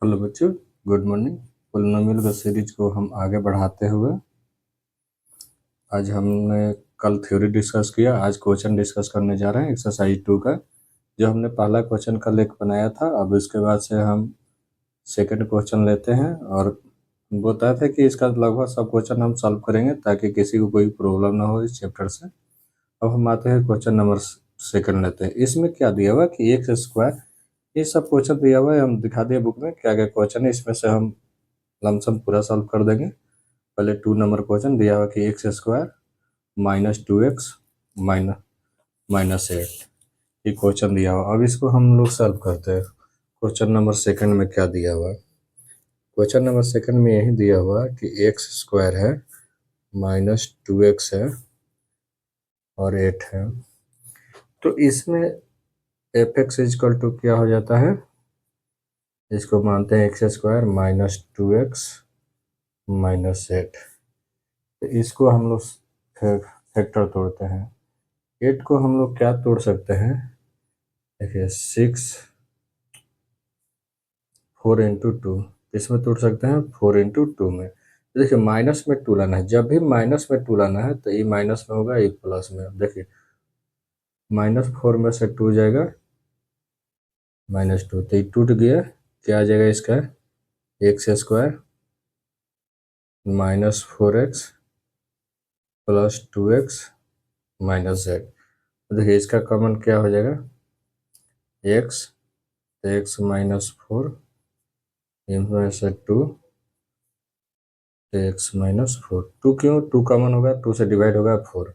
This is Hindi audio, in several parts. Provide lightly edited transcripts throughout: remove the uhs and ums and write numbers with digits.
हेलो बच्चों, गुड मॉर्निंग। पोलिनोमियल का सीरीज को हम आगे बढ़ाते हुए आज हमने कल थ्योरी डिस्कस किया, आज क्वेश्चन डिस्कस करने जा रहे हैं एक्सरसाइज 2 का। जो हमने पहला क्वेश्चन कल एक बनाया था, अब इसके बाद से हम सेकंड क्वेश्चन लेते हैं और बताया था कि इसका लगभग सब क्वेश्चन हम सॉल्व करेंगे ताकि किसी को कोई प्रॉब्लम ना हो इस चैप्टर से। अब हम आते हैं क्वेश्चन नंबर सेकंड लेते हैं। इसमें क्या दिया हुआ कि एक्स स्क्वायर, ये सब क्वेश्चन दिया हुआ है, हम दिखा दिए बुक में क्या क्या क्वेश्चन है, इसमें से हम लमसम पूरा सॉल्व कर देंगे। पहले 2 नंबर क्वेश्चन दिया हुआ कि x square minus 2x minus minus 8, ये क्वेश्चन दिया हुआ। अब इसको हम लोग सॉल्व करते हैं। क्वेश्चन नंबर सेकंड में क्या दिया हुआ है? क्वेश्चन नंबर सेकंड में यही दिया हुआ है कि एक्स स्क्वायर है माइनस 2x है और 8 है। तो इसमें एफ एक्स इजकल टू क्या हो जाता है? इसको मानते हैं x square minus 2x minus 8। तो इसको हम लोग फैक्टर तोड़ते हैं। 8 को हम लोग क्या तोड़ सकते हैं? देखिए 6 4 इंटू 2, इसमें तोड़ सकते हैं 4 इंटू 2 में। देखिए माइनस में 2 लाना है, जब भी माइनस में 2 लाना है तो ये माइनस में होगा, ये प्लस में। देखिए -4 में से 2 जाएगा -2, तो ये टूट गया। क्या आ जाएगा इसका? X square minus 4x plus 2x minus z। देखिए इसका कॉमन क्या हो जाएगा? x, तो x माइनस 4 इनमें से 2, एक्स माइनस 4। 2 क्यों? 2 कॉमन होगा, 2 से डिवाइड होगा 4।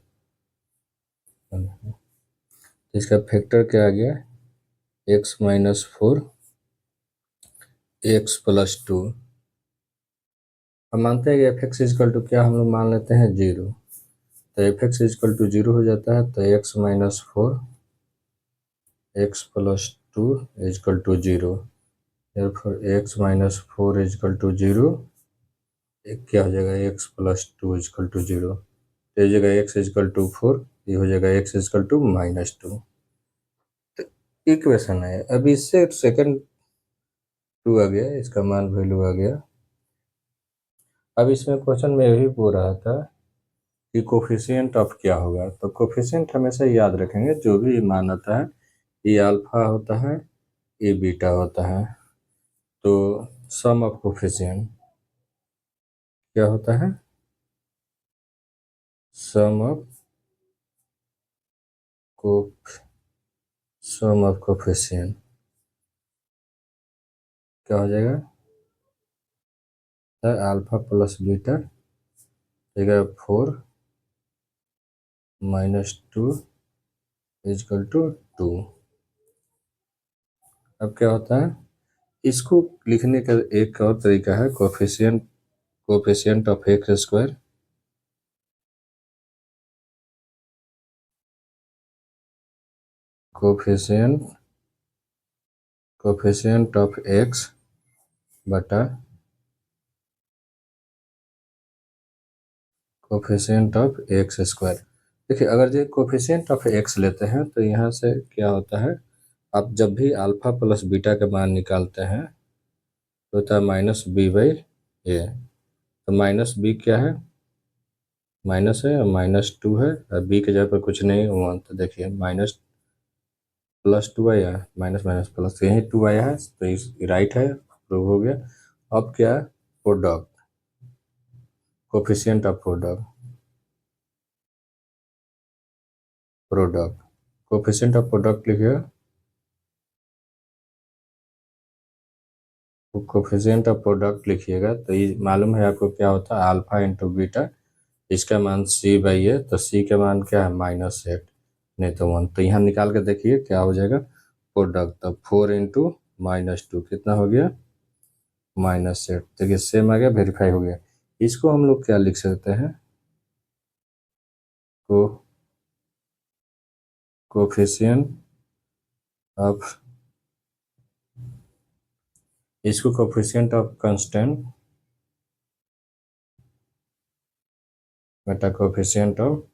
इसका फैक्टर क्या आ गया? X minus 4 x plus 2। हम मानते हैं कि एफ एक्स इजकल टू क्या, हम लोग मान लेते हैं 0। तो एफ एक्स इजकल टू 0 हो जाता है, तो x minus 4 x plus 2 equal to 0। फिर एक्स माइनस 4 इजकल टू 0, एक क्या हो जाएगा? X plus 2 equal to 0। तो ये जगह एक्स इजकल टू 4, ये हो जाएगा एक्स इजकल टू -2। तो इक्वेशन है। अब इससे सेकंड 2 आ गया, इसका मान वैल्यू आ गया। अब इसमें क्वेश्चन में यही बोल रहा था कि कोफिशिएंट ऑफ क्या होगा। तो कोफिशिएंट हमेशा याद रखेंगे, जो भी मान आता है, ये अल्फा होता है, ये बीटा होता है। तो सम ऑफ कोफिशिएंट क्या होता है? सम ऑफ को सम ऑफ कोफिशिएंट क्या हो जाएगा? अल्फा प्लस बीटा देगा 4 -2 इजकल टू 2। अब क्या होता है? इसको लिखने का एक और तरीका है, coefficient of x square coefficient coefficient of x बटा कोफिशिएंट ऑफ एक्स स्क्वायर। देखिए अगर ये कोफिशिएंट ऑफ एक्स लेते हैं तो यहाँ से क्या होता है, आप जब भी अल्फा प्लस बीटा के मान निकालते हैं तो होता है -b/a। तो -b क्या है? माइनस है, -2 है, और b के जगह पर कुछ नहीं 1। तो देखिए माइनस प्लस 2 आया, माइनस माइनस प्लस, तो यही 2 आया है, तो इस राइट है, प्रूव हो गया। अब क्या? Product, coefficient of product coefficient of product लिखिए। कोफिशिएंट ऑफ प्रोडक्ट लिखिएगा तो ये मालूम है आपको क्या होता है? अल्फा इंटू बीटा, इसका मान c/a, तो c का मान क्या है? -8 नहीं तो 1। तो यहाँ निकाल के देखिए क्या हो जाएगा प्रोडक्ट। तो 4 इंटू -2 कितना हो गया? -8। देखिए सेम आ गया, वेरीफाई हो गया। इसको हम लोग क्या लिख सकते हैं? को कोफिशिएंट ऑफ, इसको कोफिशिएंट ऑफ कांस्टेंट बटा कोफिशिएंट ऑफ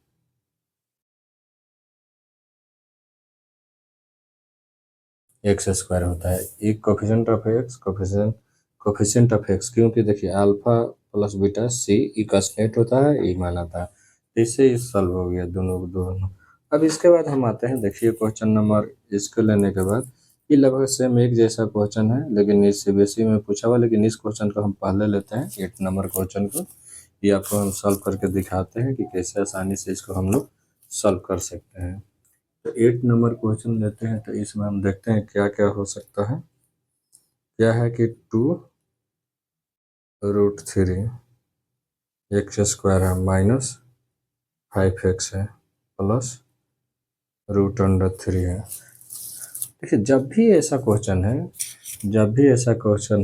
एक्स स्क्वायर होता है। एक coefficient of x, coefficient coefficient of x, क्योंकि देखिए अल्फा प्लस बीटा सी ई कंस्टेंट होता है, ई माना था, तो इससे ये सॉल्व हो गया दोनों दोनों। अब इसके बाद हम आते हैं, देखिए क्वेश्चन नंबर, इसको लेने के बाद ये लगभग सेम एक जैसा क्वेश्चन है, लेकिन इस सीबीएसई में पूछा हुआ, लेकिन इस क्वेश्चन को हम पहले लेते हैं 8 नंबर क्वेश्चन को। ये आपको हम सॉल्व करके दिखाते हैं कि कैसे आसानी से इसको हम लोग सॉल्व कर सकते हैं। तो 8 नंबर क्वेश्चन लेते हैं, तो इसमें हम देखते हैं क्या क्या हो सकता है। क्या है कि 2√3 एक्स स्क्वायर है माइनस 5x है प्लस √3 है। देखिए जब भी ऐसा क्वेश्चन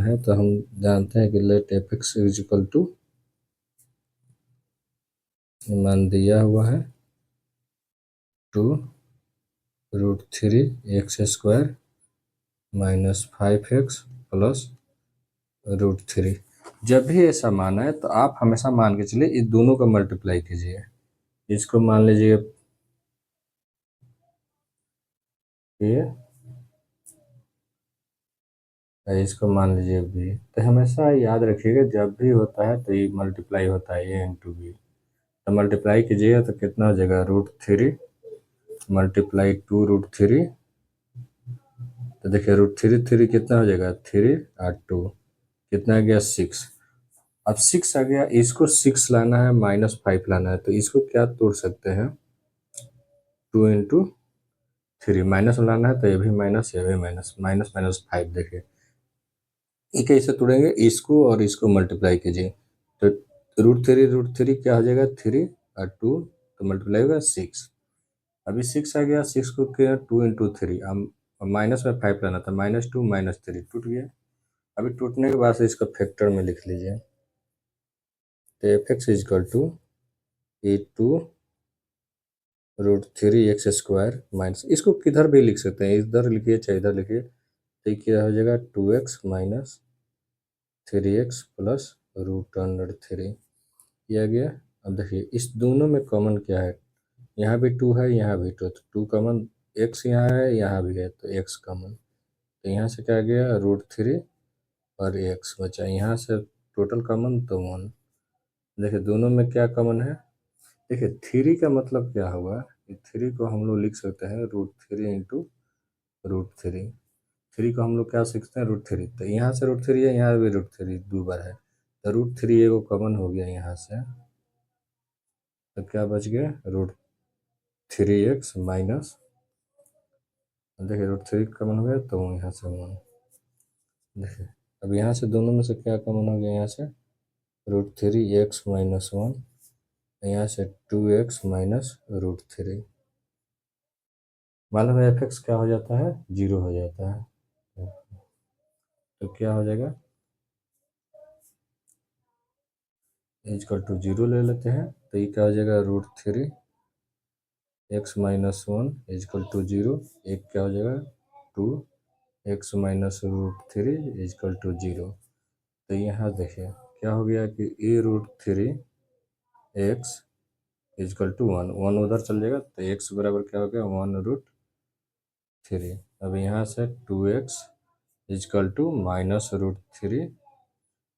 है तो हम जानते हैं कि let f x is equal to, मान दिया हुआ है 2√3 x square minus 5x plus √3। जब भी ऐसा माना है तो आप हमेशा मान के चलिए इस दोनों का मल्टीप्लाई कीजिए। इसको मान लीजिए ये, इसको मान लीजिए बी। तो हमेशा याद रखिएगा जब भी होता है तो ये मल्टीप्लाई होता है, ए इंटू बी। तो मल्टीप्लाई कीजिएगा तो कितना हो जाएगा, √3 मल्टीप्लाई 2√3। तो देखिए √3 कितना हो जाएगा, 3 और 2 कितना आ गया, 6। अब 6 आ गया, इसको 6 लाना है, -5 लाना है, तो इसको क्या तोड़ सकते हैं, 2 × 3 माइनस लाना है, तो ये भी माइनस, ये भी माइनस, माइनस माइनस 5। देखिए ये कैसे तोड़ेंगे, इसको और इसको मल्टीप्लाई कीजिए, तो √3 क्या हो जाएगा, 3 और 2 तो मल्टीप्लाई होगा 6। अभी 6 आ गया, 6 को क्या, 2 × 3, हम माइनस में 5 लाना था, -2 -3 टूट गया। अभी टूटने के बाद से इसको फैक्टर में लिख लीजिए, तो f x is equal to e 2√3 x square minus, इसको किधर भी लिख सकते हैं, इधर लिखिए चाहे इधर लिखिए, तो ये क्या हो जाएगा, 2x माइनस 3x प्लस √3 ये आ गया। अब देखिए इस दोनों में कॉमन क्या है, यहाँ भी 2 है, यहाँ भी 2, तो 2 कॉमन, x यहाँ है, यहाँ भी है, तो x कॉमन, तो यहाँ से क्या आ गया, √3 और x बचा, यहाँ से टोटल कॉमन तो 1। देखिए दोनों में क्या कॉमन है, देखिए 3 का मतलब क्या हुआ, 3 को हम लोग लिख सकते हैं √3 इंटू √3। 3 को हम लोग क्या सीखते हैं, √3, तो यहाँ से √3 है, यहाँ भी √3 दो बार है, तो √3 एगो कॉमन हो गया यहाँ से, तो क्या बच गया, √3x माइनस, देखिए √3 कॉमन हो गया तो यहाँ से 1। देखिए अब यहाँ से दोनों में से क्या कॉमन हो गया, यहाँ से √3x माइनस 1, यहाँ से 2x माइनस √3, मालूम है एफ एक्स क्या हो जाता है, 0 हो जाता है, तो क्या हो जाएगा, इजकल टू 0 ले लेते हैं, तो ये क्या हो जाएगा, √3x माइनस 1 इजकल टू 0, एक क्या हो जाएगा, 2x माइनस √3 इजकल टू 0। तो यहाँ देखिए क्या हो गया कि a√3x इजकल टू 1 उधर चल जाएगा, तो x बराबर क्या हो गया, 1√3। अब यहाँ से 2x is equal to minus √3,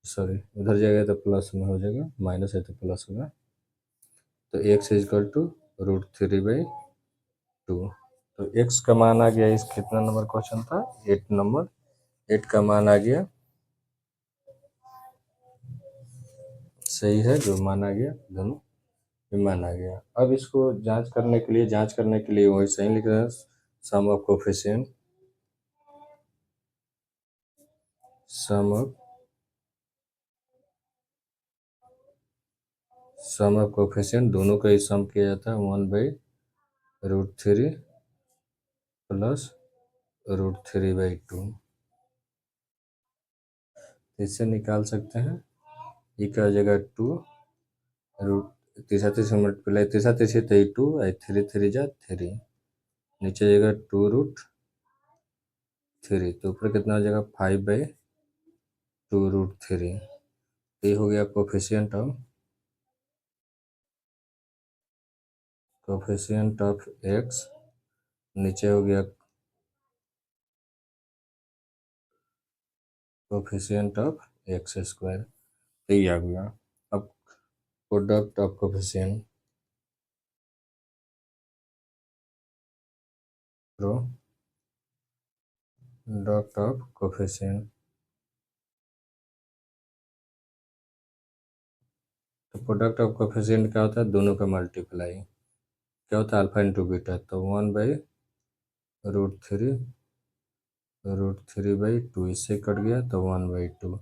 sorry उधर जाएगा तो प्लस में हो जाएगा, माइनस है तो प्लस होगा, तो x इजकल टू √3/2। तो x का मान आ गया, इस कितना नंबर क्वेश्चन था, 8 नंबर, 8 का मान आ गया, सही है जो मान आ गया, दोनों भी मान आ गया। अब इसको जांच करने के लिए वही सही लिख रहे हैं, sum of coefficient, sum of coefficient दोनों का ही सम किया जाता है, 1/√3 प्लस √3/2, इससे निकाल सकते हैं, ये क्या हो जाएगा, 2 रूट तीसरा तीसरा मल्टीप्लाई, तीसरा तीसरी 2 आई 3 जा 3, नीचे जाएगा 2√3, तो ऊपर कितना हो जाएगा, 5/2√3। ये हो गया कोफिशिएंट ऑफ एक्स, नीचे हो गया कोफिशिएंट ऑफ एक्स स्क्वायर, तो ये आ गया। अब product of coefficient, product of coefficient, तो प्रोडक्ट ऑफ कोफिशिएंट क्या होता है, दोनों का मल्टीप्लाई। क्या होता है, अल्फा इंटू बीटा, तो 1/√3, √3/2, इससे कट गया तो 1/2।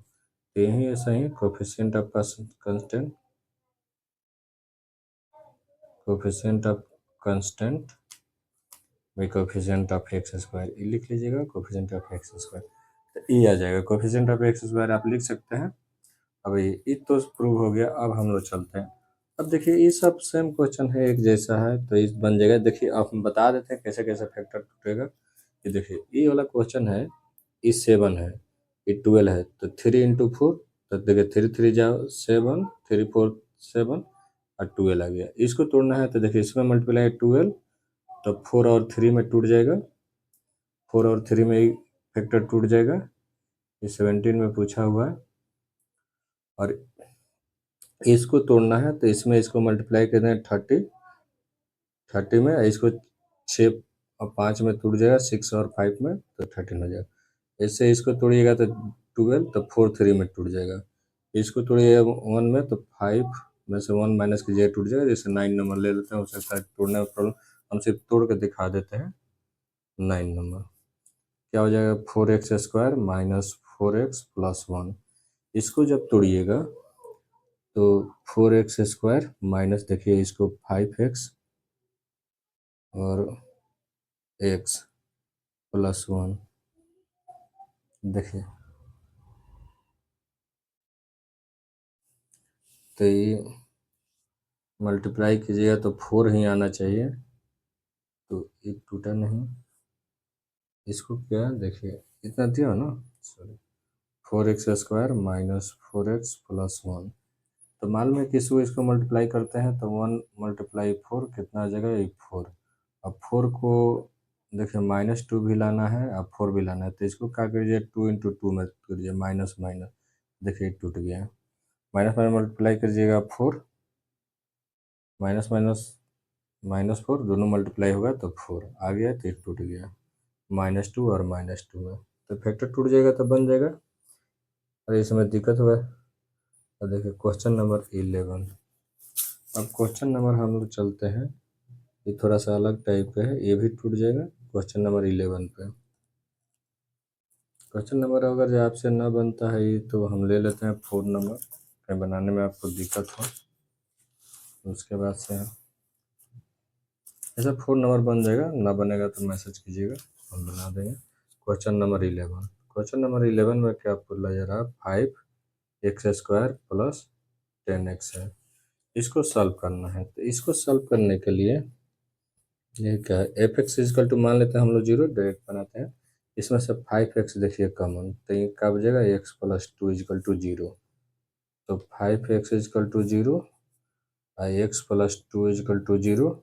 तो यही ऐसा ही coefficient of constant, coefficient of constant by coefficient of x square, ये लिख लीजिएगा, कोफिशिएंट ऑफ एक्स स्क्वायर, तो ये आ जाएगा। कोफिशिएंट ऑफ एक्स स्क्वायर आप लिख सकते हैं। अब ये तो प्रूव हो गया। अब हम लोग चलते हैं। अब देखिए ये सब सेम क्वेश्चन है, एक जैसा है, तो इस बन जाएगा। देखिए अब हम बता देते हैं कैसे कैसे फैक्टर टूटेगा। ये देखिए ये वाला क्वेश्चन है, ये 7 है, ये 12 है, तो 3 × 4, तो देखिए 3 3 जाओ 7, 3 4 7 और 12 आ गया। इसको तोड़ना है तो देखिए इसमें मल्टीप्लाई 12, तो 4 और 3 में टूट जाएगा, 4 और 3 में फैक्टर टूट जाएगा। ये 17 में पूछा हुआ है। और इसको तोड़ना है तो इसमें इसको मल्टीप्लाई करना है 30 में, इसको 6 और 5 में टूट जाएगा, 6 और 5 में, तो 13 हो जाएगा। इससे इसको तोड़िएगा तो 12, तो 4 3 में टूट जाएगा। इसको तोड़िएगा 1 में, तो 5 में से 1 माइनस कीजिएगा, टूट जाएगा। जैसे 9 नंबर ले लेते हैं, हो सकता है तोड़ने में प्रॉब्लम, हम सिर्फ तोड़ के दिखा देते हैं। 9 नंबर क्या हो जाएगा, 4x² माइनस 4x प्लस 1। इसको जब तोड़िएगा तो 4x² माइनस, देखिए इसको 5x और x प्लस 1, देखिए तो ये मल्टीप्लाई कीजिएगा तो 4 ही आना चाहिए, तो ये टूटा नहीं। इसको क्या, देखिए इतना दिया ना, sorry, 4x² minus 4x plus 1। तो मालूम है कि इसको मल्टीप्लाई करते हैं तो 1 × 4 कितना आ जाएगा, 4। अब 4 को देखिए -2 भी लाना है, अब 4 भी लाना है, तो इसको क्या करिए, 2 × 2 में करिए, माइनस माइनस, देखिए टूट गया। माइनस माइनस मल्टीप्लाई करिएगा 4, माइनस माइनस -4 दोनों मल्टीप्लाई होगा तो 4 आ गया, तो ये टूट गया। -2 और -2 में तो फैक्टर टूट जाएगा, तो बन जाएगा। और इसमें दिक्कत हुआ। और देखिए क्वेश्चन नंबर 11। अब क्वेश्चन नंबर हम लोग चलते हैं, ये थोड़ा सा अलग टाइप का है, ये भी टूट जाएगा। क्वेश्चन नंबर 11 पे, क्वेश्चन नंबर अगर जो आपसे ना बनता है ये, तो हम ले लेते हैं 4 नंबर, कहीं बनाने में आपको दिक्कत हो उसके बाद से ऐसा 4 नंबर बन जाएगा। ना बनेगा तो मैसेज कीजिएगा, हम बना देंगे। क्वेश्चन नंबर 11, क्वेश्चन नंबर 11 में क्या बोला जा रहा है, 5x² प्लस 10x है। इसको सॉल्व करना है, तो इसको सॉल्व करने के लिए ये क्या है, f(x) इक्वल टू मान लेते हैं हम लोग 0, डायरेक्ट बनाते हैं। इसमें से 5x देखिए कॉमन, तो ये क्या बचेगा, x + 2 = 0। तो 5x = 0 और x + 2 = 0,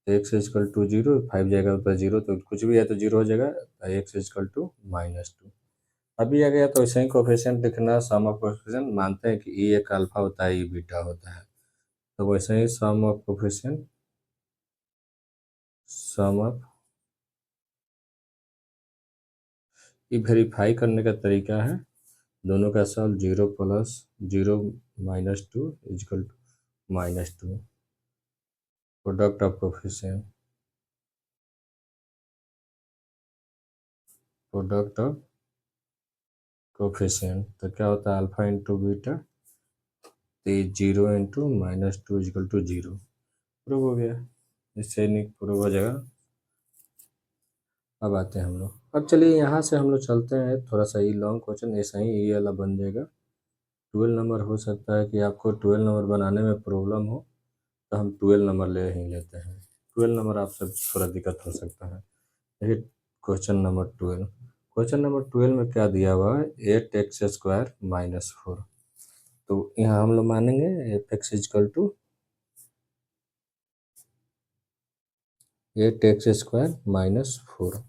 तो x = 0, 5 जाएगा ऊपर 0, तो कुछ भी है तो 0 हो जाएगा, x = -2। अभी आ गया तो ऐसे ही कोफिशिएंट लिखना, सम ऑफ कोफिशिएंट मानते हैं कि ये एक अल्फा होता है, ये बीटा होता है, तो वैसे ही सम ऑफ कोफिशिएंट, सम ऑफ, ये वेरीफाई करने का तरीका है, दोनों का solve 0 + 0 -2 = -2, product of coefficient, product of coefficient, तो क्या होता है, अल्फा इंटू बीटा, तो 0 × -2 = 0। प्रूव हो गया, इससे नहीं प्रूव हो जाएगा। अब आते हैं हम लोग, अब चलिए यहाँ से हम लोग चलते हैं, थोड़ा सा ये लॉन्ग क्वेश्चन ऐसा ही ये वाला बन जाएगा। 12 नंबर हो सकता है कि आपको 12 नंबर बनाने में प्रॉब्लम हो, तो हम 12 नंबर ले ही लेते हैं। 12 नंबर आपसे थोड़ा दिक्कत हो सकता है। देखिए क्वेश्चन नंबर 12, क्वेश्चन नंबर 12 में क्या दिया हुआ है, 8x² -4। तो यहाँ हम लोग मानेंगे f(x) = 8x² -4।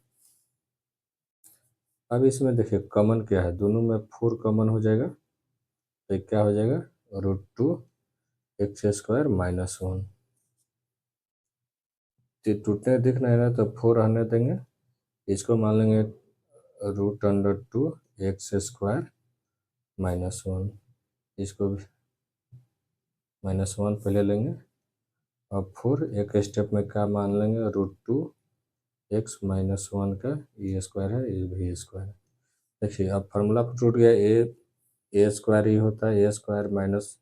अब इसमें देखिए कॉमन क्या है, दोनों में 4 कॉमन हो जाएगा तो ये क्या हो जाएगा, √2 x² -1। तो टूटने दिख नहीं रहा तो 4 रहने देंगे, इसको मान लेंगे √2 x² -1, इसको -1 पहले लेंगे और 4 एक स्टेप में क्या मान लेंगे, √2 x -1 का ये स्क्वायर है, ये भी स्क्वायर। देखिए अब फार्मूला टूट गया, ए स्क्वायर ही होता है, a² माइनस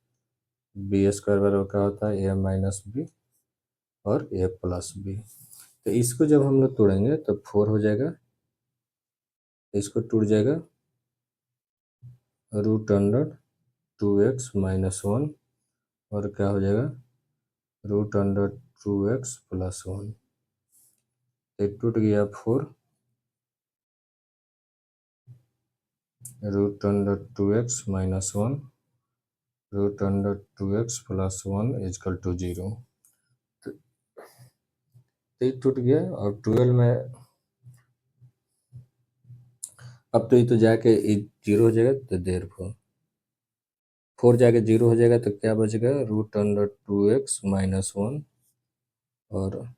b² बराबर क्या होता है, a-b और a+b। तो इसको जब हम लोग तोड़ेंगे तो 4 हो जाएगा, इसको टूट जाएगा √2x -1 और क्या हो जाएगा √2x +1। एक टूट गया 4, √2x -1 √2x +1 = 0। तो ये टूट गया और 12 में अब तो ये तो जाके 0 हो जाएगा, तो देर 4 जाके 0 हो जाएगा तो क्या बचेगा, √2x -1 और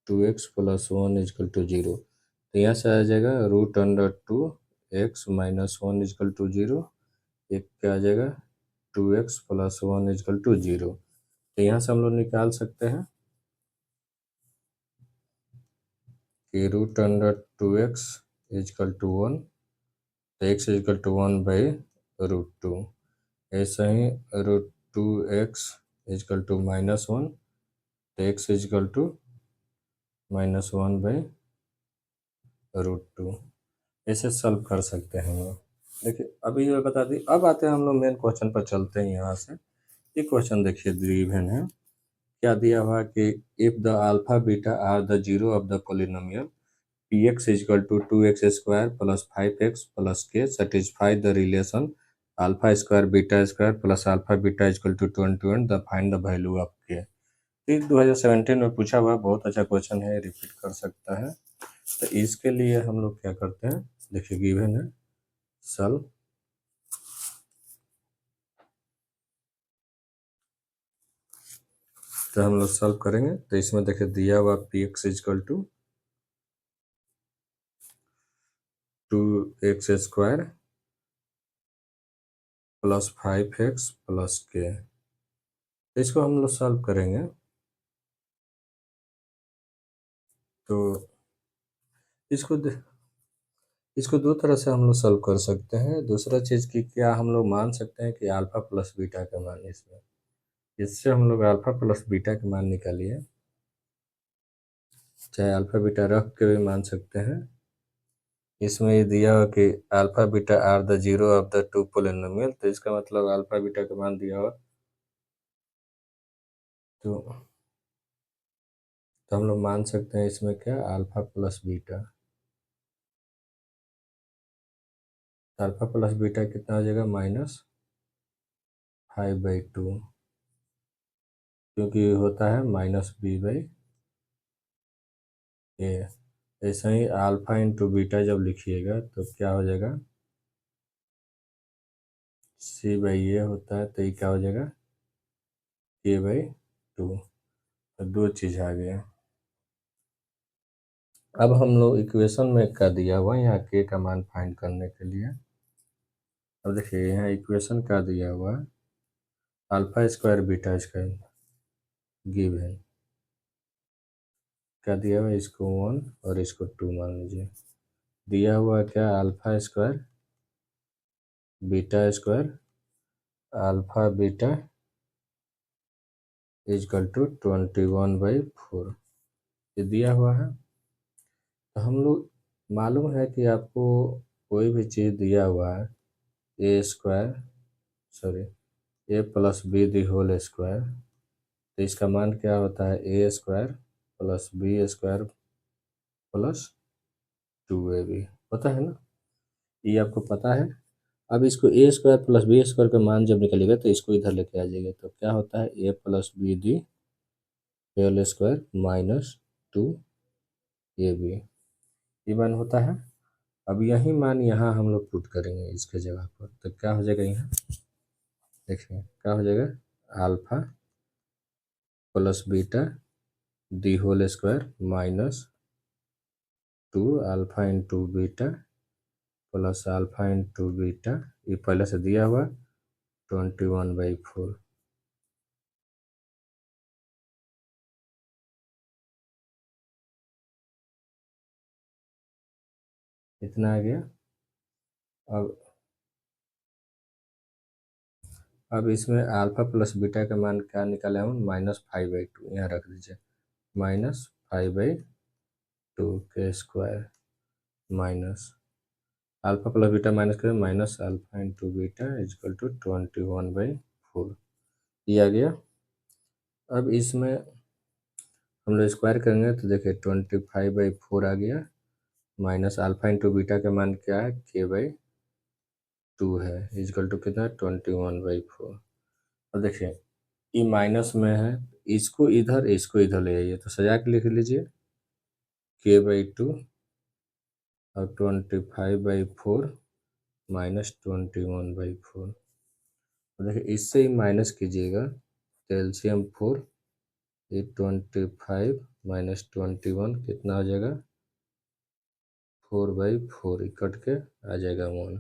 2x +1 = 0। तो यहाँ से आ जाएगा √2x -1 = 0, एक क्या आ जाएगा 2x +1 = 0। तो यहाँ से हम लोग निकाल सकते हैं कि √2x = 1, तो x = 1/√2। ऐसा ही √2x = -1, तो x = -1/√2। ऐसे सॉल्व कर सकते हैं हम लोग। देखिए अभी ये बता दी, अब आते हैं हम लोग मेन क्वेश्चन पर चलते हैं यहाँ से। ये क्वेश्चन देखिए गिवन है, क्या दिया हुआ कि if the alpha beta are the zero of the polynomial px = 2x² + 5x + k satisfy the relation alpha square beta square plus alpha beta = 21, the find the value of k। ये 2017 में पूछा हुआ बहुत अच्छा क्वेश्चन है, रिपीट कर सकता है। तो इसके लिए हम लोग क्या करते हैं, देखिए गिवन है सॉल्व। तो हम लोग सॉल्व करेंगे, तो इसमें देखिए दिया हुआ px = 2x² + 5x + k। तो इसको हम लोग सॉल्व करेंगे तो इसको इसको दो तरह से हम लोग सॉल्व कर सकते हैं। दूसरा चीज़ कि क्या हम लोग मान सकते हैं कि अल्फा प्लस बीटा का मान इसमें, इससे हम लोग अल्फा प्लस बीटा का मान निकालिए, चाहे अल्फा बीटा रख के भी मान सकते हैं। इसमें ये दिया हुआ कि alpha beta are the zero of the two polynomial, तो इसका मतलब अल्फा बीटा का मान दिया हुआ, तो हम लोग मान सकते हैं इसमें क्या alpha plus beta. Alpha plus beta कितना हो जाएगा, -5/2, क्योंकि होता है -b/a। ऐसा ही अल्फा इंटू बीटा जब लिखिएगा तो क्या हो जाएगा, c/a होता है, तो ये क्या हो जाएगा k/2। तो दो चीज़ आ गया। अब हम लोग इक्वेशन में क्या दिया हुआ है यहाँ k का मान फाइंड करने के लिए। अब देखिए यहाँ इक्वेशन क्या दिया हुआ है, alpha square beta square given, क्या दिया हुआ है, इसको 1 और इसको 2 मान लीजिए। दिया हुआ क्या, alpha square beta square alpha beta = 21/4, ये दिया हुआ है। तो हम लोग मालूम है कि आपको कोई भी चीज़ दिया हुआ है a plus b the whole square, तो इसका मान क्या होता है a² + b² + 2ab, पता है ना, ये आपको पता है। अब इसको a² + b² का मान जब निकलेगा तो इसको इधर लेके आ जाएगा, तो क्या होता है a + b the whole square -2ab, ये मान होता है। अब यही मान यहाँ हम लोग पुट करेंगे इसके जगह पर, तो क्या हो जाएगा यहाँ, देखिए क्या हो जाएगा, alpha plus beta the whole square minus 2 alpha into beta plus alpha into beta, ये पहले से दिया हुआ 21/4। इतना आ गया। अब इसमें अल्फा प्लस बीटा का मान क्या निकाले हम, -5/2, यहाँ रख दीजिए, -5/2 के square minus alpha plus beta minus करें, minus alpha into beta is equal to 21/4, ये आ गया। अब इसमें हम लोग स्क्वायर करेंगे तो देखिए 25/4 आ गया, माइनस अल्फा इंटू बीटा का मान क्या है, k/2 है, इजकल टू कितना, 21/4। अब देखिए ये माइनस में है, इसको इधर ले आइए, तो सजा के लिख लीजिए k/2 और 25/4 माइनस 21/4। देखिए इससे ही माइनस कीजिएगा तो एलसीएम 4, ये 25 माइनस 21 कितना हो जाएगा, 4/4, कट के आ जाएगा 1।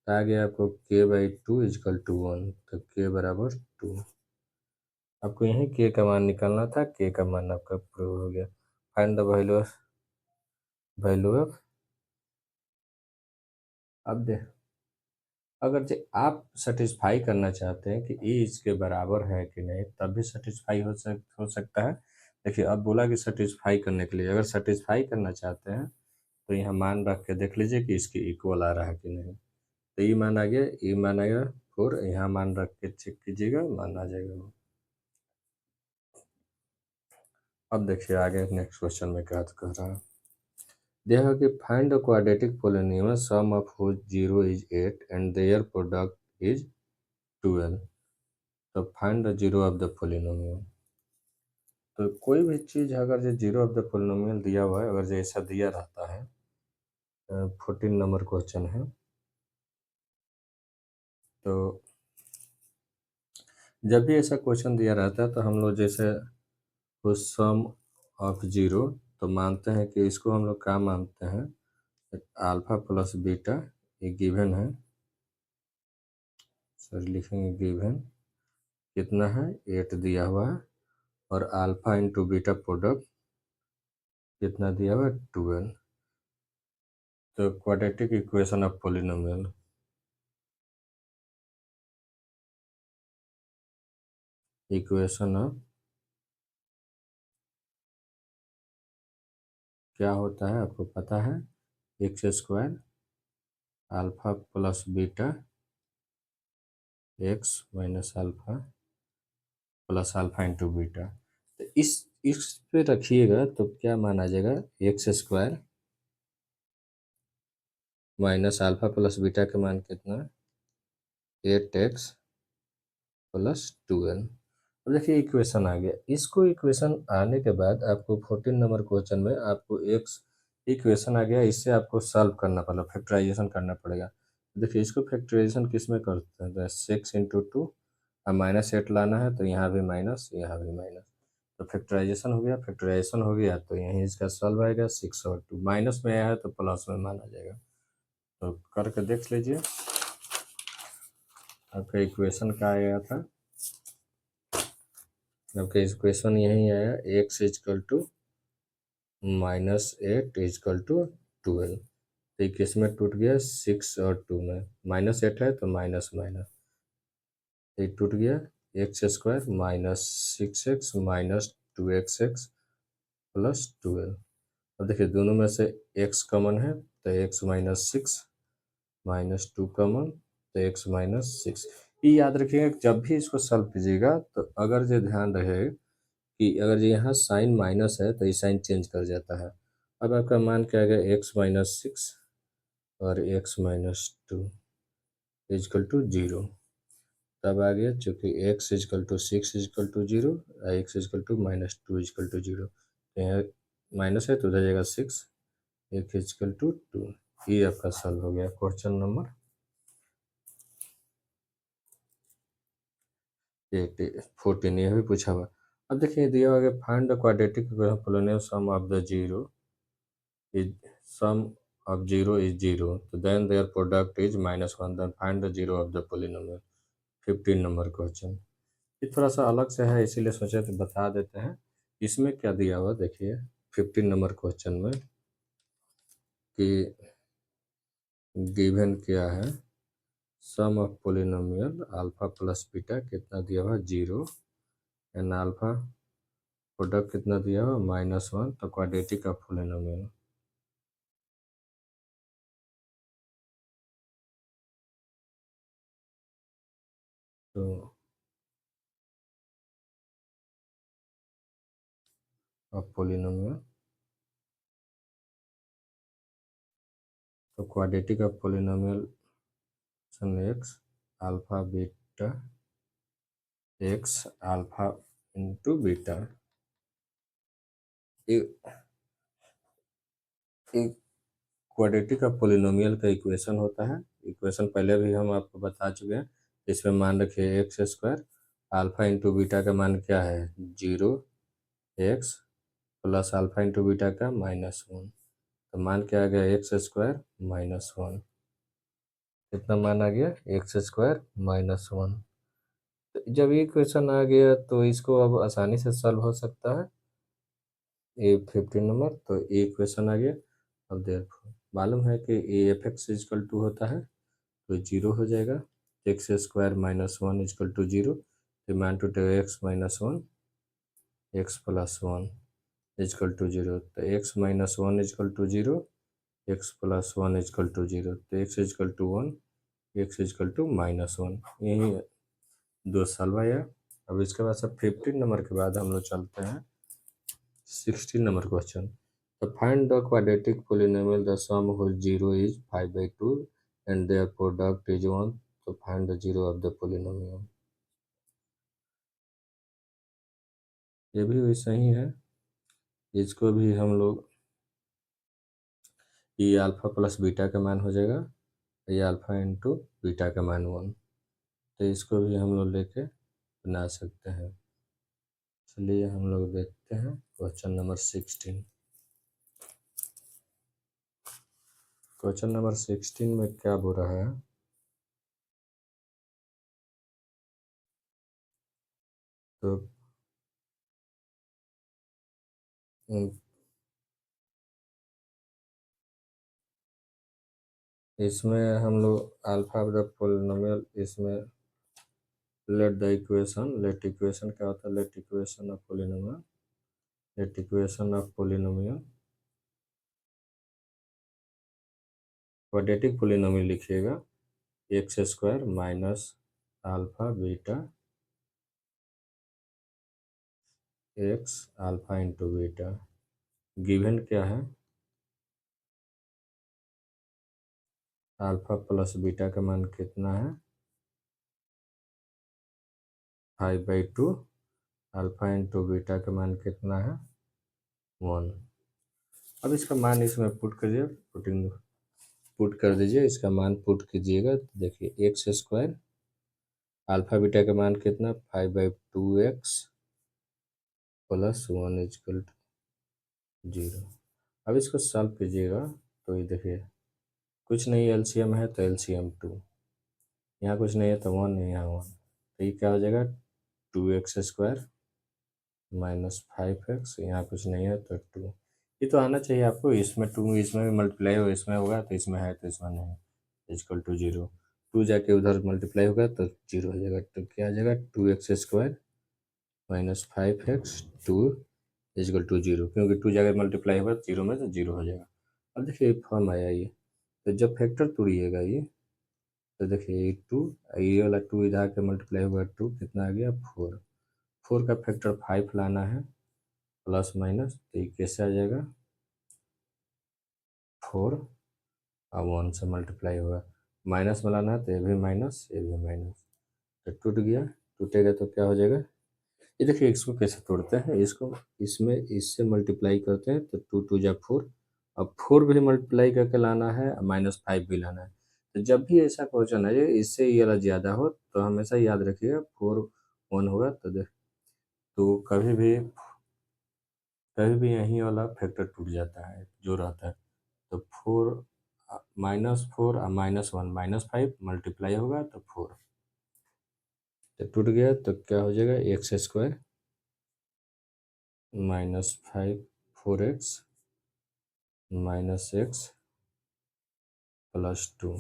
आ गया आपको k/2 इजकल टू 1, तो k बराबर 2। आपको यहीं k का मान निकालना था, k का मान आपका प्रूव हो गया। फाइंड द वैल्यू ऑफ, अब दे, अगर जो आप सेटिस्फाई करना चाहते हैं कि ये इसके बराबर है कि नहीं, तब भी सेटिस्फाई हो सकता है। देखिए अब बोला कि सेटिस्फाई करने के लिए, अगर सेटिस्फाई करना चाहते हैं तो यहाँ मान रख के देख लीजिए कि इसके इक्वल आ रहा है कि नहीं। तो ये मान आ गया, ये मान आ गया 4, यहाँ मान रख के चेक कीजिएगा, मान आ जाएगा। अब देखिए आगे नेक्स्ट क्वेश्चन में क्या कह रहा है, देखा कि find the quadratic polynomial sum of whose 0 is 8 and their product is 12। तो find the zero of the polynomial. तो कोई भी चीज़ अगर जो जीरो ऑफ द पोलिनोमियल दिया हुआ है, अगर जैसा दिया रहता है, 14 नंबर क्वेश्चन है, तो जब भी ऐसा क्वेश्चन दिया रहता है तो हम लोग जैसे उस सम ऑफ जीरो, तो मानते हैं कि इसको हम लोग क्या मानते हैं, अल्फा प्लस बीटा, ये गिवन है, सर लिखेंगे गिवन कितना है, 8 दिया हुआ है, और अल्फा इंटू बीटा प्रोडक्ट कितना दिया हुआ है, 12। तो quadratic equation of polynomial, equation of क्या होता है आपको पता है, x square alpha plus beta x minus alpha plus alpha into beta. तो इस पे रखिएगा तो क्या मान आ जाएगा, x square minus alpha plus beta का मान कितना, 8x प्लस 2n। अब देखिए इक्वेशन आ गया, इसको इक्वेशन आने के बाद आपको 14 नंबर क्वेश्चन में आपको एक्स इक्वेशन आ गया, इससे आपको सॉल्व करना पड़ेगा, फैक्टराइजेशन करना पड़ेगा। देखिए इसको फैक्टराइजेशन किस में करते हैं, तो 6 × 2, अब -8 लाना है तो यहाँ भी माइनस, यहाँ भी माइनस, तो फैक्टराइजेशन हो गया, फैक्टराइजेशन हो गया तो यहीं इसका सॉल्व आएगा, 6 और 2 माइनस में आया है तो प्लस में माना जाएगा। तो करके देख लीजिए, आपका इक्वेशन क्या आया था, आपका इक्वेशन यही आया, x equal to -8 equal to 12। तो ये किस में टूट गया, 6 और 2 में, -8 है तो माइनस माइनस, ये टूट गया, x square -6x minus 2xx plus 12। अब देखिए दोनों में से x कॉमन है तो x -6 -2 कॉमन, तो x -6। ये याद रखिएगा जब भी इसको सॉल्व कीजिएगा तो अगर जो ध्यान रहे कि अगर ये यहाँ साइन माइनस है तो ये साइन चेंज कर जाता है। अब आपका मान क्या आ गया, x -6 और x -2 इजकल टू 0। तब आ गया चूँकि x equal to 6 equal to 0 और x equal to -2 equal to 0, तो यहाँ माइनस है तो उधर जाएगा 6, x इजकल टू 2। ये आपका सॉल्व हो गया क्वेश्चन नंबर 14। ये भी पूछा हुआ। अब देखिए दिया हुआ है find the quadratic polynomial sum of the zero is sum of zero is zero, तो then their product is -1, then find the zero of the polynomial. 15 number question. ये थोड़ा सा अलग से है, इसीलिए सोचे तो बता देते हैं। इसमें क्या दिया हुआ देखिए 15 नंबर क्वेश्चन में कि गिवन क्या है, sum of polynomial alpha plus beta कितना दिया हुआ 0 एंड अल्फा प्रोडक्ट कितना दिया हुआ -1, तो क्वाड्रेटिक ऑफ पोलिनोमियल। तो ऑफ पोलिनोमियल, तो quadratic of polynomial sum x alpha beta x alpha into beta. Quadratic of polynomial का इक्वेशन होता है। इक्वेशन पहले भी हम आपको बता चुके हैं। इसमें मान रखिए x square, alpha into beta का मान क्या है 0, x plus alpha into beta का -1, तो मान क्या आ गया एक्स स्क्वायर -1। कितना मान आ गया एक्स स्क्वायर -1। तो जब ये इक्वेशन आ गया तो इसको अब आसानी से सॉल्व हो सकता है। ये 15 नंबर, तो ये इक्वेशन आ गया। अब देखो मालूम है कि a f x equal to होता है, तो 0 हो जाएगा। एक्स स्क्वायर -1 इजकल टू 0, तो मान to take x -1 x plus 1 equal to 0, तो x -1 equal to 0, x plus 1 equal to 0, तो x equal to 1, x equal to -1। यही दो सॉल्व आया। अब इसके बाद सब 15 नंबर के बाद हम लोग चलते हैं 16 नंबर क्वेश्चन। तो find the quadratic polynomial the sum which 0 is 5/2 and their product is 1, तो find the zero of the polynomial. ये भी वैसा ही है, इसको भी हम लोग ये अल्फा प्लस बीटा का मान हो जाएगा, ये अल्फा इंटू बीटा का मान 1, तो इसको भी हम लोग लेके बना सकते हैं। चलिए हम लोग देखते हैं क्वेश्चन नंबर 16। क्वेश्चन नंबर 16 में क्या बोल रहा है, तो इसमें हम लोग अल्फा ऑफ द पोलिनोमियल, इसमें लेट इक्वेशन क्या होता है, let equation of polynomial, let equation of polynomial quadratic polynomial लिखिएगा x square minus alpha beta x alpha into beta. Given क्या है, अल्फा प्लस बीटा का मान कितना है 5/2, अल्फा इंटू बीटा का मान कितना है 1। अब इसका मान इसमें पुट करिए, पुट कर दीजिए, इसका मान पुट कीजिएगा तो देखिए एक्स स्क्वायर अल्फा बीटा का मान कितना 5/2 एक्स प्लस 1 इजकल टू 0। अब इसको सॉल्व कीजिएगा तो ये देखिए कुछ नहीं एलसीएम है तो एलसीएम 2, यहाँ कुछ नहीं है तो 1 है, यहाँ 1, तो ये क्या हो जाएगा 2x² -5x, यहाँ कुछ नहीं है तो 2। ये तो आना चाहिए आपको, इसमें 2 इसमें भी मल्टीप्लाई हो, इसमें होगा तो इसमें है तो इसमें नहीं, इजकल टू 0। 2 जाके उधर मल्टीप्लाई होगा तो 0 हो जाएगा, तो क्या आ जाएगा 2x² -5x 2 इजकल टू 0, क्योंकि 2 जाकर मल्टीप्लाई होगा 0 में तो 0 हो जाएगा। अब देखिए फॉर्म आया ये, तो जब फैक्टर तोड़िएगा ये, तो देखिए ये 2, ये वाला 2 इधर आके मल्टीप्लाई होगा 2, कितना आ गया 4। 4 का फैक्टर 5 लाना है प्लस माइनस, तो ये कैसे आ जाएगा 4 और 1 से मल्टीप्लाई होगा, माइनस में लाना है तो ये भी माइनस ये भी माइनस, तो टूट गया। टूटेगा तो क्या हो जाएगा, ये देखिए इसको कैसे तोड़ते हैं, इसको इसमें इससे मल्टीप्लाई करते हैं तो 2 2 जा 4 अब 4 भी मल्टीप्लाई करके लाना है, -5 भी लाना है। तो जब भी ऐसा क्वेश्चन है इससे ये वाला ज़्यादा हो तो हमेशा याद रखिएगा 4 1 होगा तो कभी भी यहीं वाला फैक्टर टूट जाता है जो रहता है। तो 4 -4 और -1 -5 मल्टीप्लाई होगा तो 4 तो टूट गया तो क्या हो जाएगा x² -5 4x -x + 2।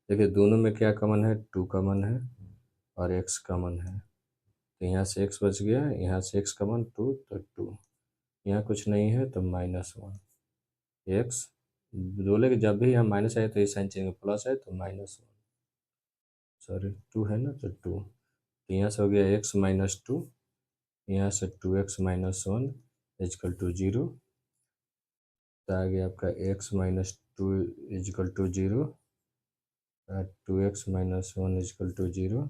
देखिए दोनों में क्या कॉमन है, 2 कॉमन है और x कॉमन है। तो यहाँ से x बच गया, यहाँ से x कॉमन 2 तो 2, यहाँ कुछ नहीं है तो -1 x। बोले कि जब भी हम माइनस आए तो ये साइन चेंज, प्लस है तो -1 सॉरी 2 है ना तो 2। तो यहाँ से हो गया x - 2, यहाँ से 2x - 1 = 0। तो आ गया आपका x - 2 = 0, 2x - 1 = 0,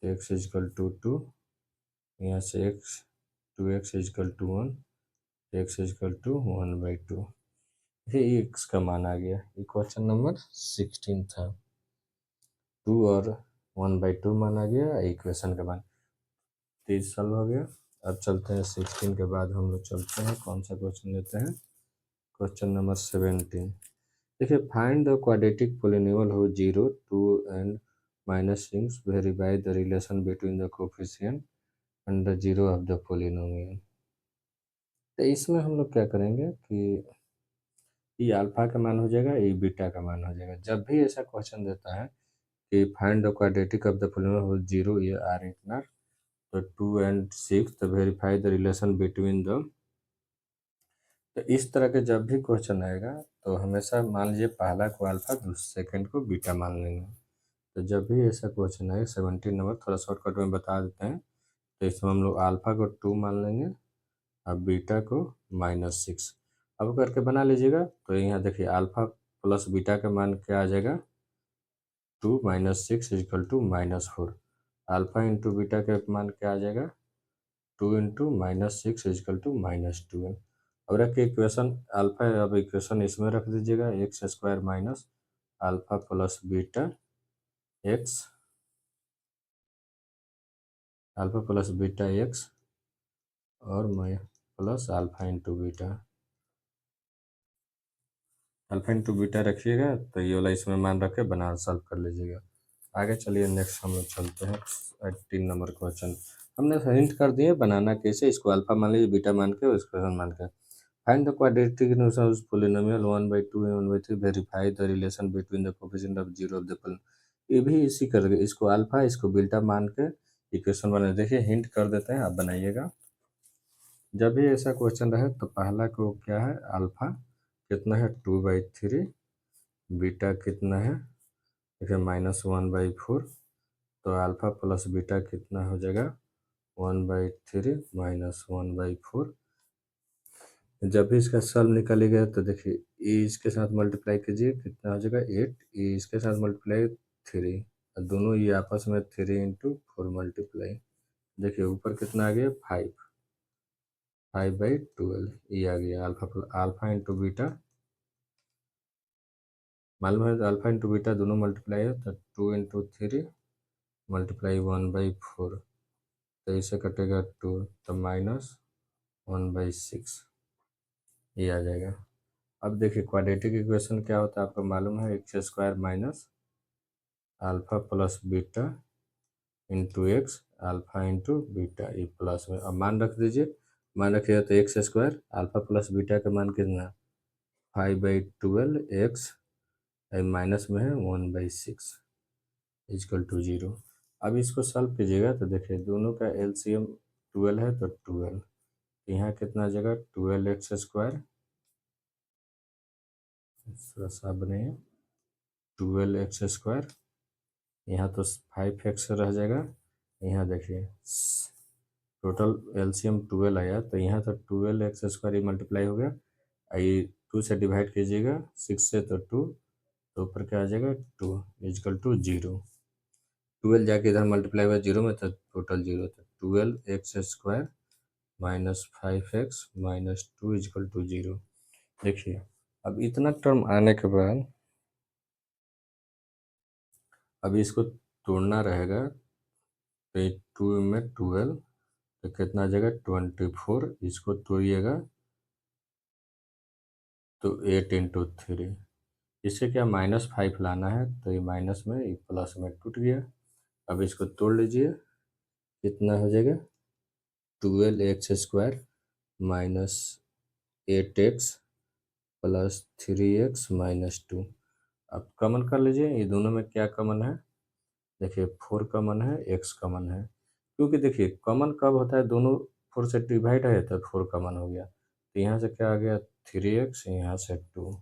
x = 2, यहाँ से x 2x = 1, x = 1/2। ये x का मान आ गया। ये क्वेश्चन नंबर 16 था। 2 और 1/2 मान आ गया इक्वेशन का मान। 30 सॉल्व हो गया। अब चलते हैं 16 के बाद हम लोग चलते हैं कौन सा क्वेश्चन लेते हैं, क्वेश्चन नंबर 17। देखिए फाइंड द क्वाड्रेटिक पोलिनोमियल हो 0 2 and -6 very by the relation between the coefficient and the 0 of the polynomial. तो इसमें हम लोग क्या करेंगे कि ये अल्फा का मान हो जाएगा, ये बीटा का मान हो जाएगा। जब भी ऐसा क्वेश्चन देता है कि find the quadratic of the polynomial हो 0 ये आर इतना, तो 2 एंड 6 तो verify the relation between the. तो इस तरह के जब भी क्वेश्चन आएगा तो हमेशा मान लीजिए पहला को अल्फा सेकंड को बीटा मान लेंगे। तो जब भी ऐसा क्वेश्चन आए 17 नंबर थोड़ा शॉर्टकट में बता देते हैं। तो इसमें हम लोग अल्फा को 2 मान लेंगे और बीटा को -6। अब करके बना लीजिएगा। तो यहाँ देखिए अल्फा प्लस बीटा का मान क्या आ जाएगा, 2 - 6 = -4। अल्फा इंटू बीटा का मान क्या आ जाएगा, 2 × -6 = -12। अब रख के इक्वेशन अल्फा, अब इक्वेशन इसमें रख दीजिएगा x² minus alpha plus beta x, alpha plus beta x और plus alpha into beta. Alpha into beta रखिएगा तो ये वाला इसमें मान रख के बना सॉल्व कर लीजिएगा। आगे चलिए नेक्स्ट हम लोग चलते हैं 18 नंबर क्वेश्चन। हमने हिंट कर दिए बनाना कैसे, इसको अल्फा मान लीजिए बीटा मान के और इसको मान के। Find the quadratic polynomial 1/2 and 1/3 verify the relation between the coefficient of 0 of the polynomial. ये भी इसी करके इसको अल्फा इसको बीटा मान के इक्वेशन बना। देखिए हिंट कर देते हैं, आप बनाइएगा। जब भी ऐसा क्वेश्चन रहे तो पहला को क्या है, अल्फा कितना है 2/3, बीटा कितना है देखिए -1/4। तो अल्फा प्लस बीटा कितना हो जाएगा 1/3 -1/4। जब भी इसका सॉल्व निकालिएगा तो देखिए ये इसके साथ मल्टीप्लाई कीजिए कितना हो जाएगा 8, ये इसके साथ मल्टीप्लाई 3 और दोनों ये आपस में 3 × 4 मल्टीप्लाई। देखिए ऊपर कितना आ गया 5/12 ये आ गया अल्फा इंटू बीटा। मालूम है तो अल्फा इंटू बीटा दोनों मल्टीप्लाई है तो 2 × 3 मल्टीप्लाई 1/4। तो इसे कटेगा 2 तो -1/6 ये आ जाएगा। अब देखिए क्वाड्रेटिक इक्वेशन क्या होता है आपको मालूम है, x² minus alpha plus beta into x alpha into beta ये प्लस में। अब मान रख दीजिए, मान रखिएगा तो x² अल्फा प्लस बीटा का मान कितना 5/12 एक्स माइनस में है 1/6 = 0। अब इसको सॉल्व कीजिएगा तो देखिए दोनों का एलसीएम 12 है तो 12, यहाँ कितना आ जाएगा 12x², थोड़ा सा बनाइए 12x², यहाँ तो 5x रह जाएगा। यहाँ देखिए टोटल एलसीएम 12 आया तो यहाँ तो 12x² ये मल्टीप्लाई हो गया, ये 2 से डिवाइड कीजिएगा 6 से तो 2, तो ऊपर क्या आ जाएगा 2 = 0। 12 जाके इधर मल्टीप्लाई हुआ 0 में तो टोटल 0 था 12x² -5x -2 = 0। देखिए अब इतना टर्म आने के बाद अभी इसको तोड़ना रहेगा, तो 2 में 12, तो कितना आ जाएगा 24, इसको तोड़िएगा तो 8 × 3, इससे क्या -5 लाना है, तो ये माइनस में ये प्लस में टूट गया। अब इसको तोड़ लीजिए, कितना हो जाएगा 12x² minus 8x plus 3x-2। अब कॉमन कर लीजिए, ये दोनों में क्या कॉमन है, देखिए 4 कॉमन है, x कॉमन है, क्योंकि देखिए कॉमन कब होता है, दोनों 4 से डिवाइड है तो 4 कॉमन हो गया, तो यहाँ से क्या आ गया 3x, यहाँ से 2,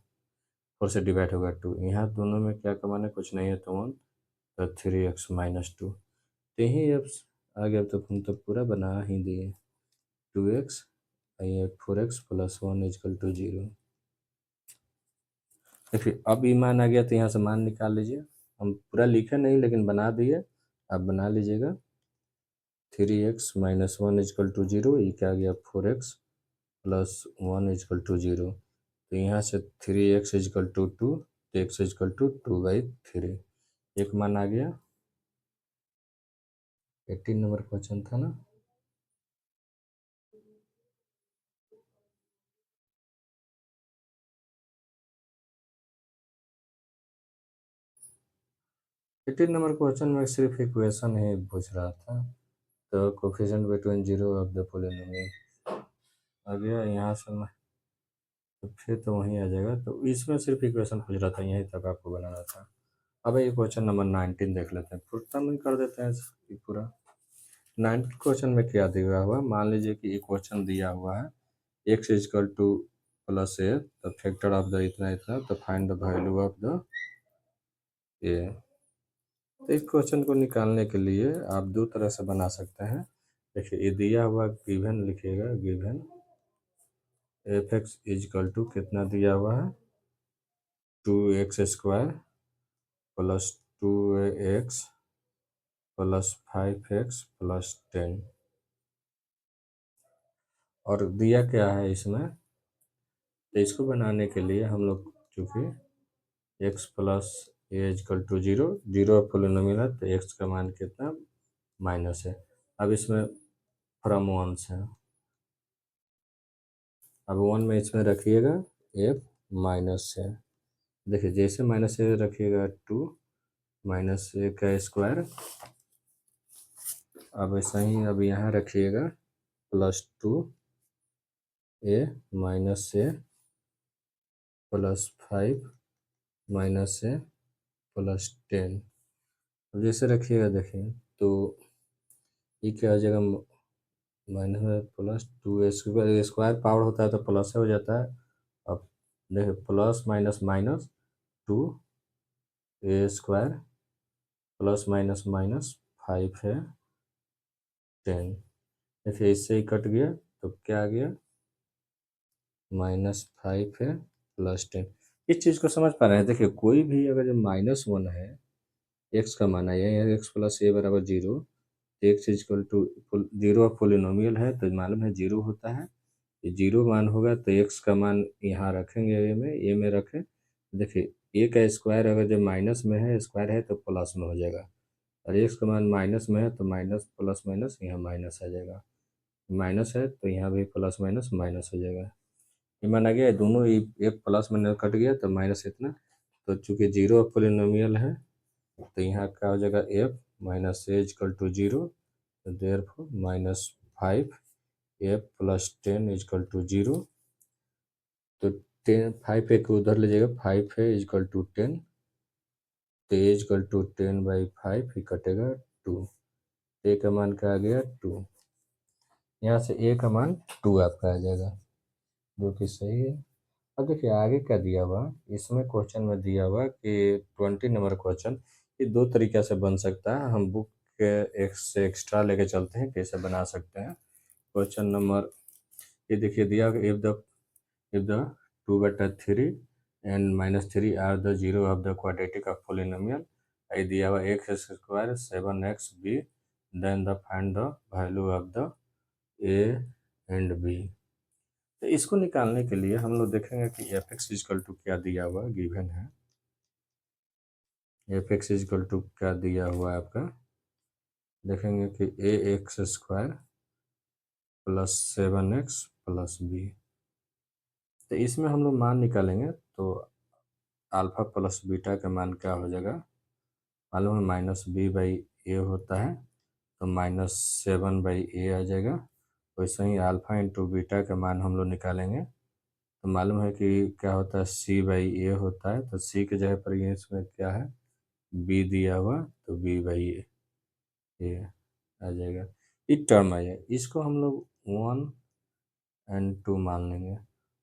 4 से डिवाइड होगा 2, यहाँ दोनों में क्या कॉमन है, कुछ नहीं है तो 1, तो 3x-2, तो यही अब आ गया, तो हम तो पूरा बना ही दिए 2x, ये 4x + 1 = 0। देखिए अब ये मान आ गया, तो यहाँ से मान निकाल लीजिए, हम पूरा लिखे नहीं लेकिन बना दिए, आप बना लीजिएगा 3x - 1 = 0, ये क्या आ गया 4x + 1 = 0, तो यहाँ से 3x = 2, तो x = 2/3, एक मान आ गया। 18 नंबर क्वेश्चन था ना। एटीन नंबर क्वेश्चन में सिर्फ इक्वेशन ही पूछ रहा था, तो coefficient between zero of the polynomial आ गया, यहाँ से तो फिर तो वहीं आ जाएगा, तो इसमें सिर्फ इक्वेशन पूछ रहा था, यहीं तक आपको बनाना था। अब ये क्वेश्चन नंबर 19 देख लेते हैं, पूरा में कर देते हैं ये पूरा। 19 क्वेश्चन में क्या दिया हुआ, मान लीजिए कि ये क्वेश्चन दिया हुआ है x = +a, the factor of the इतना इतना, तो find the value of the ए। तो इस क्वेश्चन को निकालने के लिए आप दो तरह से बना सकते हैं। देखिए ये दिया हुआ गिवन लिखिएगा, गिवन f(x) = कितना दिया हुआ है 2x² + 2ax + 5x + 10, और दिया क्या है इसमें, तो इसको बनाने के लिए हम लोग चूँकि x + a = 0, 0 पॉलिनोमियल है तो x का मान कितना माइनस है। अब इसमें फ्रॉम 1 से, अब 1 में इसमें रखिएगा f माइनस है, देखिए जैसे माइनस से रखिएगा 2 - a का स्क्वायर, अब ऐसा ही अब यहाँ रखिएगा +2a - a + 5 - a + 10, अब जैसे रखिएगा देखिए, तो ये क्या हो जाएगा माइनस में +2a स्क्वायर पावर होता है तो प्लस हो जाता है। अब देखिए plus minus minus 2a² plus minus minus 5 है 10, देखिए इससे ही कट गया, तो क्या आ गया -5 है +10। इस चीज़ को समझ पा रहे हैं, देखिए कोई भी अगर जो -1 है, x का मान है x + a = 0, x = 0 पॉलिनोमियल है तो मालूम है 0 होता है, ये 0 मान होगा तो x का मान यहाँ रखेंगे a में रखें, देखिए a का स्क्वायर अगर जो माइनस में है स्क्वायर है तो प्लस में हो जाएगा, और x का मान माइनस में है तो माइनस प्लस माइनस यहाँ माइनस आ जाएगा, माइनस है तो यहाँ भी प्लस माइनस माइनस हो जाएगा, ये माना गया दोनों ही एक प्लस में कट गया तो माइनस इतना, तो चूंकि 0 पॉलिनोमियल है तो यहाँ क्या हो जाएगा f - a = 0, तो देयरफॉर -5 f + 10 = 0, तो 10 5 एक उधर लीजिएगा, 5 है = 10, तो a = 10/5 ही कटेगा 2, a का मान क्या आ गया 2, यहाँ से a का मान 2 आपका आ जाएगा, जो कि सही है। अब देखिए आगे क्या दिया हुआ, इसमें क्वेश्चन में दिया हुआ कि 20 नंबर क्वेश्चन, ये दो तरीक़े से बन सकता है, हम बुक के एक से एक्स्ट्रा लेके चलते हैं कैसे बना सकते हैं। क्वेश्चन नंबर ये देखिए दिया, if the 2/3 and -3 are the zero of the quadratic of polynomial, ये दिया हुआ x² 7xb, then the find the value of the a and b। तो इसको निकालने के लिए हम लोग देखेंगे कि एफ एक्स इजकल टू क्या दिया हुआ गिवन है। एफ एक्स इजकल टू क्या दिया हुआ है आपका, देखेंगे कि a x square plus 7x plus b. तो इसमें हम लोग मान निकालेंगे तो अल्फा प्लस बीटा का मान क्या हो जाएगा, मालूम है माइनस बी बाई ए होता है, तो -7/a आ जाएगा। वैसे ही अल्फा इंटू बीटा का मान हम लोग निकालेंगे तो मालूम है कि क्या होता है c/a होता है, तो c की जगह पर ये इसमें क्या है b दिया हुआ, तो b/a आ जाएगा। एक टर्म आ जाएगा, इसको हम लोग 1 और 2 मान लेंगे।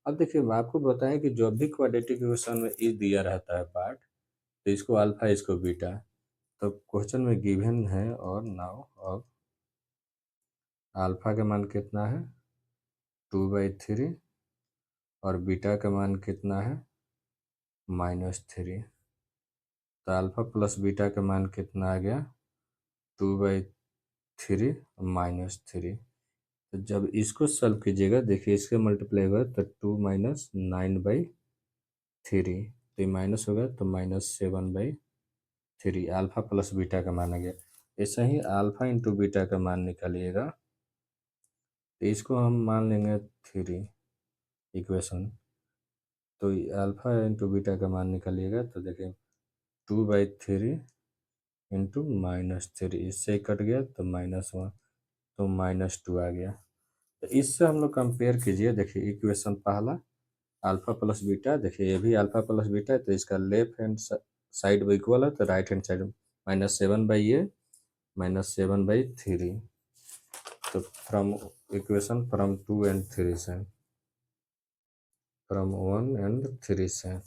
अब देखिए आपको बताया कि जब भी क्वाड्रेटिक इक्वेशन में ई दिया रहता है पार्ट, तो इसको अल्फा इसको बीटा, तो क्वेश्चन में गिवन है और नाउ अब अल्फा का मान कितना है 2/3 और बीटा का मान कितना है -3। तो अल्फा प्लस बीटा का मान कितना आ गया 2/3 -3। तो जब इसको सॉल्व कीजिएगा, देखिए इसके मल्टीप्लाई होगा तो 2 माइनस 9/3, तो ये माइनस होगा तो -7/3 अल्फा प्लस बीटा का मान आ गया। ऐसा ही अल्फा इंटू बीटा का मान निकालिएगा, तो इसको हम मान लेंगे 3 इक्वेशन, तो अल्फा इंटू बीटा का मान निकालिएगा तो देखिए 2/3 इंटू -3, इससे ही कट गया तो -1, तो -2 आ गया। तो इससे हम लोग कंपेयर कीजिए, देखिए इक्वेशन पहला अल्फा प्लस बीटा, देखिए ये भी अल्फा प्लस बीटा है, तो इसका लेफ्ट हैंड साइड इक्वल है, तो राइट हैंड साइड -7/a -7/3। तो फ्रॉम इक्वेशन फ्रॉम 2 एंड 3 से, फ्रॉम 1 एंड 3 से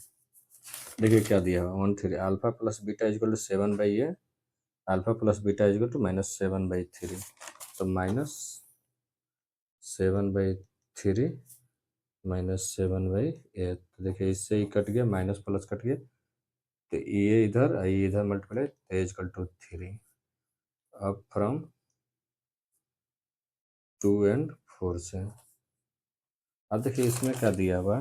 देखिए क्या दिया हुआ 1 3 alpha plus beta equal to 7/a, alpha plus beta equal to -7/3, तो -7/3 -7/8, तो देखिए इससे ही कट गया, माइनस प्लस कट गया, तो ये इधर मल्टीप्लाई तो इजक्वल टू 3। अब फ्रॉम 2 एंड 4 से, अब देखिए इसमें क्या दिया हुआ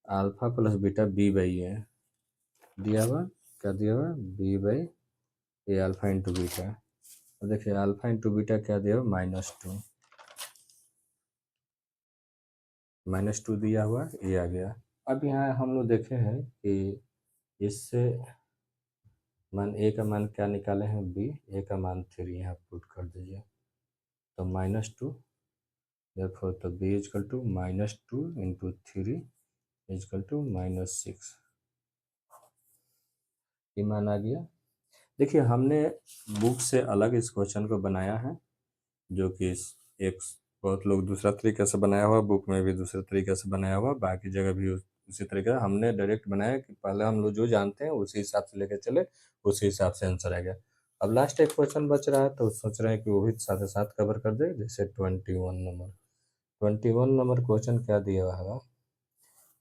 अल्फा प्लस बीटा b/a दिया हुआ, क्या दिया हुआ b/a अल्फा इंटू बीटा। अब देखिए अल्फा इंटू बीटा क्या दिया हुआ -2 दिया हुआ, ये आ गया। अब यहाँ हम लोग देखे हैं कि इससे मान ए का मान क्या निकाले हैं b, ए का मान 3 यहाँ पुट कर दीजिए, तो -2, therefore तो b equal to -2 into 3 equal to -6, ये मान आ गया। देखिए हमने बुक से अलग इस क्वेश्चन को बनाया है, जो कि एक बहुत लोग दूसरा तरीके से बनाया हुआ, बुक में भी दूसरे तरीके से बनाया हुआ, बाकी जगह भी उसी तरीके से हमने डायरेक्ट बनाया कि पहले हम लोग जो जानते हैं उसी हिसाब से लेके चले, उसी हिसाब से आंसर आएगा। अब लास्ट एक क्वेश्चन बच रहा है, तो सोच रहे हैं कि वो भी साथ साथ कवर कर दे, जैसे 21 नंबर क्वेश्चन क्या दिया हुआ है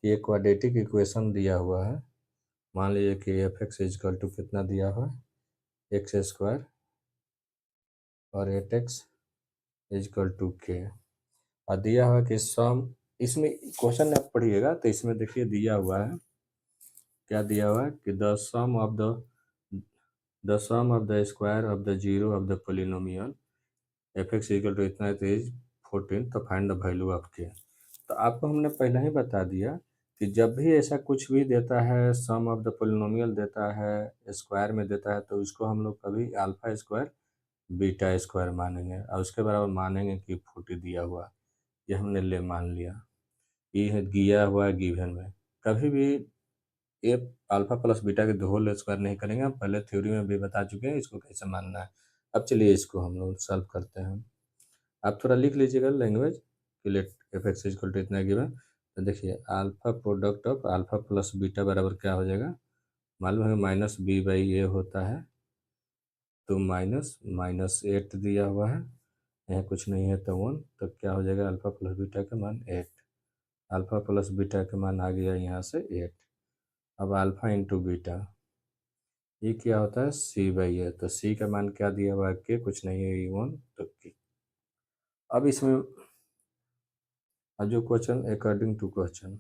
कि एक क्वाड्रेटिक इक्वेशन दिया हुआ है। मान लीजिए कि एफ एक्स इजकल टू कितना दिया हुआ है x² और 8x इजकल टू के, और दिया हुआ कि सम, इसमें क्वेश्चन आप पढ़िएगा तो इसमें देखिए दिया हुआ है, क्या दिया हुआ है कि the square of the zero of the polynomial f x equal to इतना तो इज 14, तो फाइंड द वैल्यू ऑफ के। तो आपको हमने पहले ही बता दिया कि जब भी ऐसा कुछ भी देता है, सम ऑफ द पोलिनोमियल देता है, स्क्वायर में देता है, तो उसको हम लोग कभी अल्फा स्क्वायर बीटा स्क्वायर मानेंगे, और उसके बराबर मानेंगे कि 40 दिया हुआ, ये हमने ले मान लिया, ये है दिया हुआ गिवन में। कभी भी ये अल्फा प्लस बीटा के होल स्क्वायर नहीं करेंगे, हम पहले थ्योरी में भी बता चुके हैं इसको कैसे मानना है। अब चलिए इसको हम लोग सॉल्व करते हैं। आप थोड़ा लिख लीजिएगा लैंग्वेज कि let f x equal to इतना गिवन, तो देखिए alpha product of alpha plus beta बराबर क्या हो जाएगा, मालूम है -b/a होता है, तो -8 दिया हुआ है, यहाँ कुछ नहीं है तो 1, तो क्या हो जाएगा अल्फा प्लस बीटा का मान 8, अल्फा प्लस बीटा का मान आ गया यहाँ से 8। अब अल्फा इंटू बीटा, ये क्या होता है c/a, तो c का मान क्या दिया हुआ है के, कुछ नहीं है, 1, तो के। अब इसमें अब जो क्वेश्चन अकॉर्डिंग टू क्वेश्चन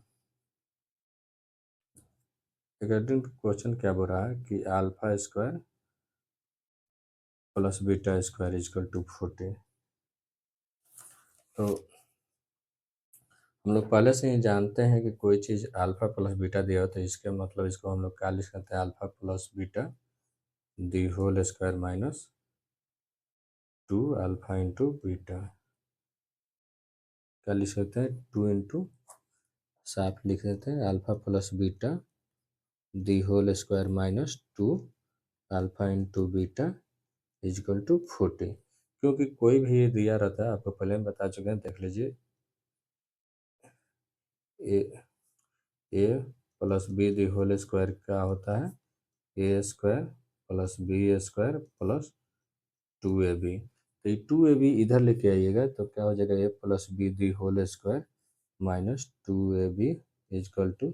क्या बोल रहा है कि alpha square plus beta square equal to 40। तो हम लोग पहले से ही जानते हैं कि कोई चीज़ अल्फा प्लस बीटा दिया हो तो इसके मतलब इसको हम लोग क्या लिख सकते हैं, alpha plus beta the whole square minus 2 alpha into beta. क्या लिख सकते हैं, 2 इंटू साफ लिख सकते हैं alpha plus beta the whole square minus 2 alpha into beta is equal to 40। क्योंकि कोई भी ये दिया रहता है, आपको पहले हम बता चुके हैं, देख लीजिए a plus b the whole square क्या होता है, a square plus b square plus 2ab। तो ये 2ab इधर लेके आइएगा तो क्या हो जाएगा, a plus b the whole square minus 2ab equal to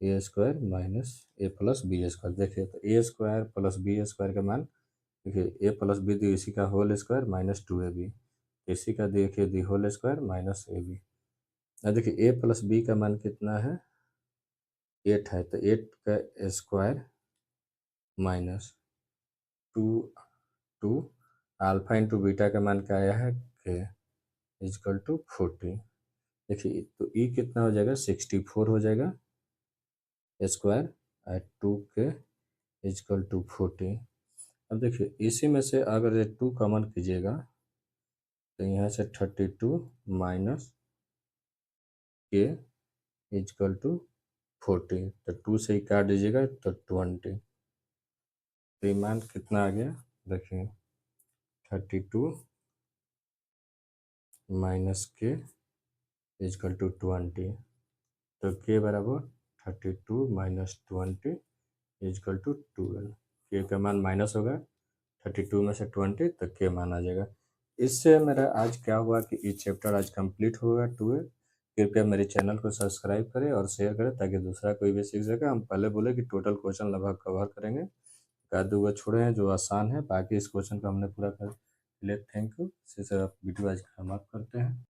a square minus a plus b square. देखिए तो a square plus b square का मान, देखिए ए प्लस बी दी इसी का होल स्क्वायर माइनस 2ab, इसी का देखिए the whole square minus ab। अब देखिए ए प्लस बी का मान कितना है, 8 है, तो 8 का square minus 2 alpha into beta का मान क्या आया है, के इजकल टू 40। देखिए तो ई कितना हो जाएगा, 64 हो जाएगा स्क्वायर एट 2 के इजकल टू 40। अब देखिए इसी में से अगर ये 2 कॉमन कीजिएगा तो यहाँ से 32 माइनस के इजकल टू 40, तो 2 से ही काट दीजिएगा तो 20। तो ये मान कितना आ गया, देखिए 32 माइनस के इजकल टू 20। तो के बराबर 32 माइनस 20 इजकल टू 12। के का मान माइनस होगा 32 में से 20 तो के मान आ जाएगा। इससे मेरा आज क्या हुआ कि ये चैप्टर आज कंप्लीट होगा 12। कृपया मेरे चैनल को सब्सक्राइब करें और शेयर करें ताकि दूसरा कोई भी सीख सके। हम पहले बोले कि टोटल क्वेश्चन लगभग कवर करेंगे, एक आध दो छोड़े हैं जो आसान है, बाकी इस क्वेश्चन को हमने पूरा कर लिया। Thank you. इसी से आप वीडियो आज समाप्त करते हैं।